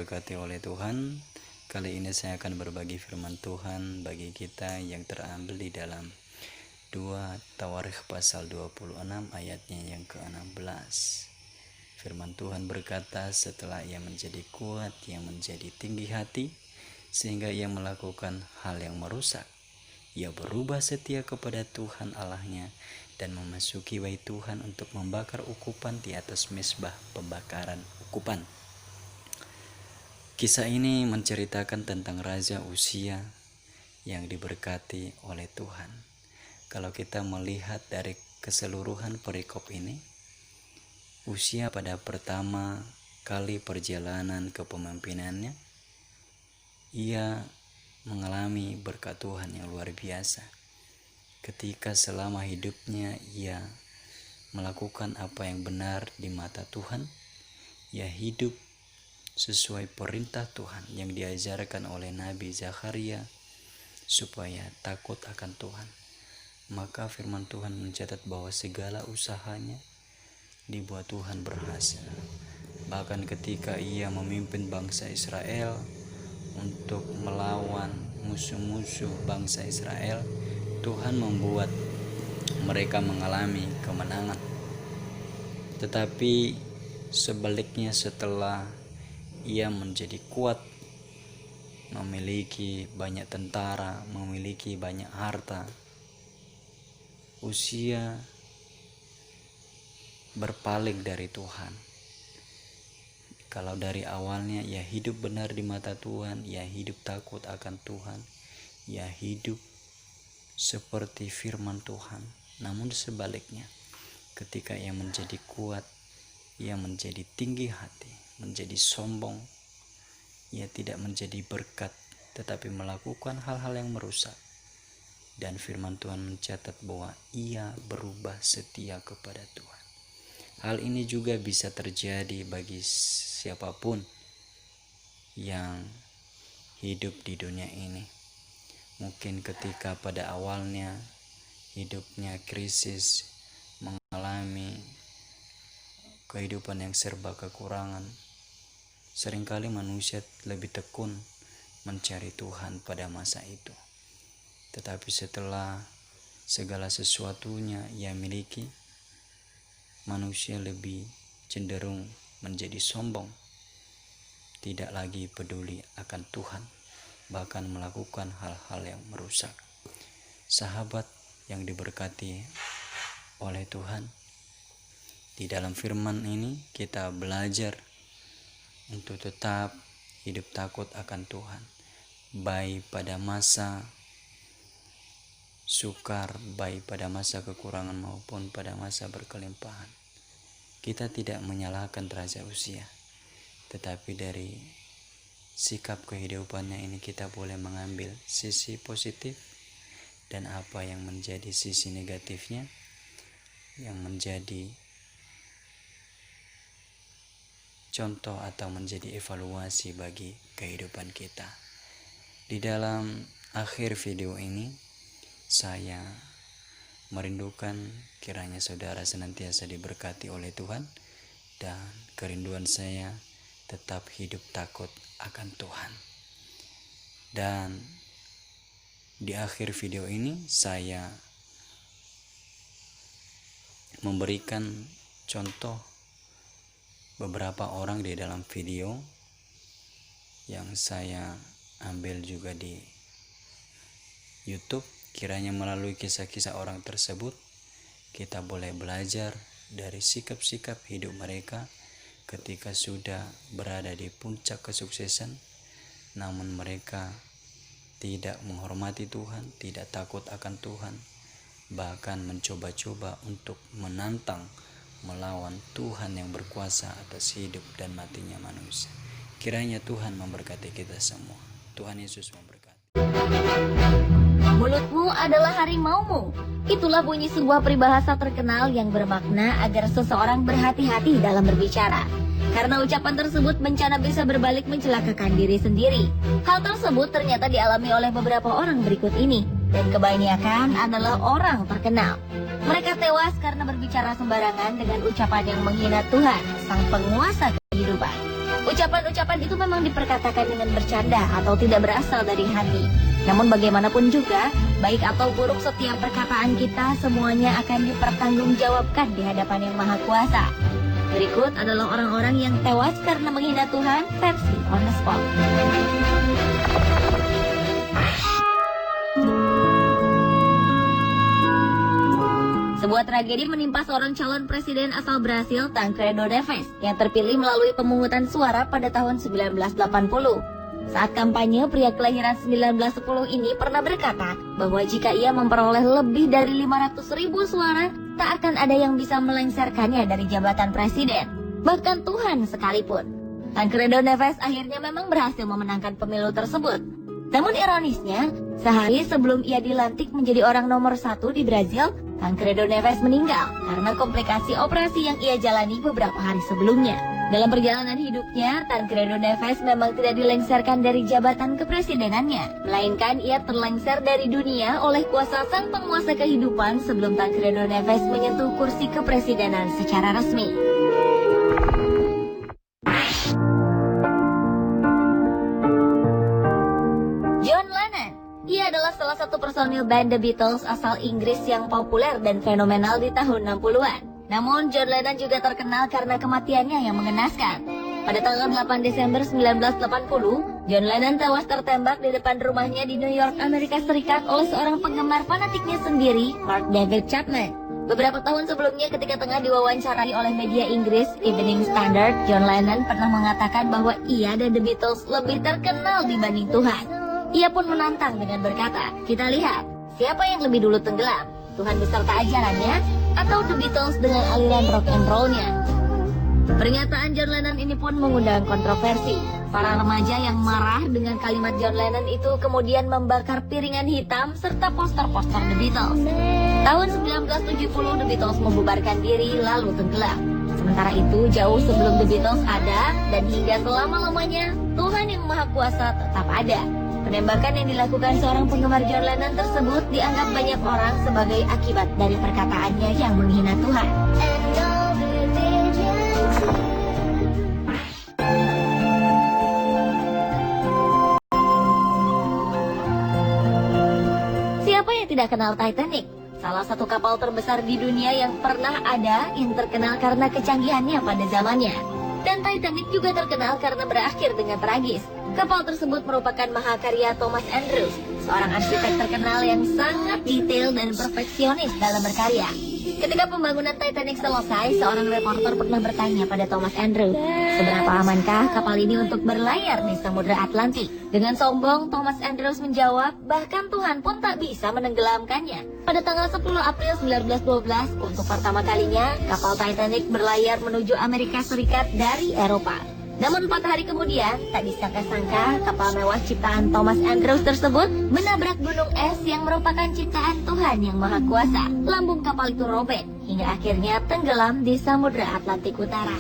diberkati oleh Tuhan. Kali ini saya akan berbagi firman Tuhan bagi kita yang terambil di dalam 2 Tawarikh pasal 26 ayatnya yang ke-16. Firman Tuhan berkata, setelah ia menjadi kuat, ia menjadi tinggi hati, sehingga ia melakukan hal yang merusak. Ia berubah setia kepada Tuhan Allahnya dan memasuki bait Tuhan untuk membakar ukupan di atas mezbah pembakaran ukupan. Kisah ini menceritakan tentang Raja Uzia yang diberkati oleh Tuhan. Kalau kita melihat dari keseluruhan perikop ini, Uzia pada pertama kali perjalanan kepemimpinannya, ia mengalami berkat Tuhan yang luar biasa. Ketika selama hidupnya ia melakukan apa yang benar di mata Tuhan, ia hidup sesuai perintah Tuhan yang diajarkan oleh Nabi Zakaria supaya takut akan Tuhan. Maka firman Tuhan mencatat bahwa segala usahanya dibuat Tuhan berhasil. Bahkan ketika ia memimpin bangsa Israel untuk melawan musuh-musuh bangsa Israel, Tuhan membuat mereka mengalami kemenangan. Tetapi sebaliknya, setelah ia menjadi kuat, memiliki banyak tentara, memiliki banyak harta, Uzia berpaling dari Tuhan. Kalau dari awalnya ia hidup benar di mata Tuhan, ia hidup takut akan Tuhan, ia hidup seperti firman Tuhan. Namun sebaliknya, ketika ia menjadi kuat, ia menjadi tinggi hati, menjadi sombong, ia tidak menjadi berkat, tetapi melakukan hal-hal yang merusak. Dan firman Tuhan mencatat bahwa ia berubah setia kepada Tuhan. Hal ini juga bisa terjadi bagi siapapun yang hidup di dunia ini. Mungkin ketika pada awalnya hidupnya krisis, mengalami kehidupan yang serba kekurangan, seringkali manusia lebih tekun mencari Tuhan pada masa itu. Tetapi setelah segala sesuatunya ia miliki, manusia lebih cenderung menjadi sombong, tidak lagi peduli akan Tuhan, bahkan melakukan hal-hal yang merusak. Sahabat yang diberkati oleh Tuhan, di dalam firman ini kita belajar untuk tetap hidup takut akan Tuhan, baik pada masa sukar, baik pada masa kekurangan maupun pada masa berkelimpahan. Kita tidak menyalahkan Raja Uzia, tetapi dari sikap kehidupannya ini kita boleh mengambil sisi positif dan apa yang menjadi sisi negatifnya, yang menjadi contoh atau menjadi evaluasi bagi kehidupan kita. Di dalam akhir video ini, saya merindukan kiranya saudara senantiasa diberkati oleh Tuhan, dan kerinduan saya tetap hidup takut akan Tuhan. Dan di akhir video ini saya memberikan contoh beberapa orang di dalam video yang saya ambil juga di YouTube. Kiranya melalui kisah-kisah orang tersebut kita boleh belajar dari sikap-sikap hidup mereka ketika sudah berada di puncak kesuksesan, namun mereka tidak menghormati Tuhan, tidak takut akan Tuhan, bahkan mencoba-coba untuk menantang melawan Tuhan yang berkuasa atas hidup dan matinya manusia. Kiranya Tuhan memberkati kita semua. Tuhan Yesus memberkati. Mulutmu adalah harimaumu. Itulah bunyi sebuah peribahasa terkenal yang bermakna agar seseorang berhati-hati dalam berbicara. Karena ucapan tersebut bencana bisa berbalik mencelakakan diri sendiri. Hal tersebut ternyata dialami oleh beberapa orang berikut ini, dan kebanyakan adalah orang terkenal. Mereka tewas karena berbicara sembarangan dengan ucapan yang menghina Tuhan, Sang Penguasa kehidupan. Ucapan-ucapan itu memang diperkatakan dengan bercanda atau tidak berasal dari hati. Namun bagaimanapun juga, baik atau buruk setiap perkataan kita semuanya akan dipertanggungjawabkan di hadapan Yang Maha Kuasa. Berikut adalah orang-orang yang tewas karena menghina Tuhan versi on the spot. Sebuah tragedi menimpa seorang calon presiden asal Brasil, Tancredo Neves, yang terpilih melalui pemungutan suara pada tahun 1980. Saat kampanye, pria kelahiran 1910 ini pernah berkata bahwa jika ia memperoleh lebih dari 500.000 suara, tak akan ada yang bisa melengsarkannya dari jabatan presiden, bahkan Tuhan sekalipun. Tancredo Neves akhirnya memang berhasil memenangkan pemilu tersebut. Namun ironisnya, sehari sebelum ia dilantik menjadi orang nomor 1 di Brazil, Tancredo Neves meninggal karena komplikasi operasi yang ia jalani beberapa hari sebelumnya. Dalam perjalanan hidupnya, Tancredo Neves memang tidak dilengsarkan dari jabatan kepresidenannya, melainkan ia terlengser dari dunia oleh kuasa sang penguasa kehidupan sebelum Tancredo Neves menyentuh kursi kepresidenan secara resmi. John Lennon. Ia adalah salah satu personil band The Beatles asal Inggris yang populer dan fenomenal di tahun 60-an. Namun John Lennon juga terkenal karena kematiannya yang mengenaskan. Pada tanggal 8 Desember 1980, John Lennon tewas tertembak di depan rumahnya di New York, Amerika Serikat oleh seorang penggemar fanatiknya sendiri, Mark David Chapman. Beberapa tahun sebelumnya ketika tengah diwawancarai oleh media Inggris, Evening Standard, John Lennon pernah mengatakan bahwa ia dan The Beatles lebih terkenal dibanding Tuhan. Ia pun menantang dengan berkata, "Kita lihat, siapa yang lebih dulu tenggelam? Tuhan beserta ajarannya atau The Beatles dengan aliran rock and roll-nya?" Pernyataan John Lennon ini pun mengundang kontroversi. Para remaja yang marah dengan kalimat John Lennon itu kemudian membakar piringan hitam serta poster-poster The Beatles. Tahun 1970 The Beatles membubarkan diri lalu tenggelam. Sementara itu jauh sebelum The Beatles ada dan hingga selama-lamanya Tuhan Yang Maha Kuasa tetap ada. Penembakan yang dilakukan seorang penggemar John Lennon tersebut dianggap banyak orang sebagai akibat dari perkataannya yang menghina Tuhan. Siapa yang tidak kenal Titanic? Salah satu kapal terbesar di dunia yang pernah ada yang terkenal karena kecanggihannya pada zamannya. Dan Titanic juga terkenal karena berakhir dengan tragis. Kapal tersebut merupakan mahakarya Thomas Andrews, seorang arsitek terkenal yang sangat detail dan perfeksionis dalam berkarya. Ketika pembangunan Titanic selesai, seorang reporter pernah bertanya pada Thomas Andrews, seberapa amankah kapal ini untuk berlayar di Samudra Atlantik? Dengan sombong, Thomas Andrews menjawab, bahkan Tuhan pun tak bisa menenggelamkannya. Pada tanggal 10 April 1912, untuk pertama kalinya, kapal Titanic berlayar menuju Amerika Serikat dari Eropa. Namun 4 hari kemudian, tak disangka-sangka kapal mewah ciptaan Thomas Andrews tersebut menabrak gunung es yang merupakan ciptaan Tuhan Yang Maha Kuasa. Lambung kapal itu robek hingga akhirnya tenggelam di Samudra Atlantik Utara.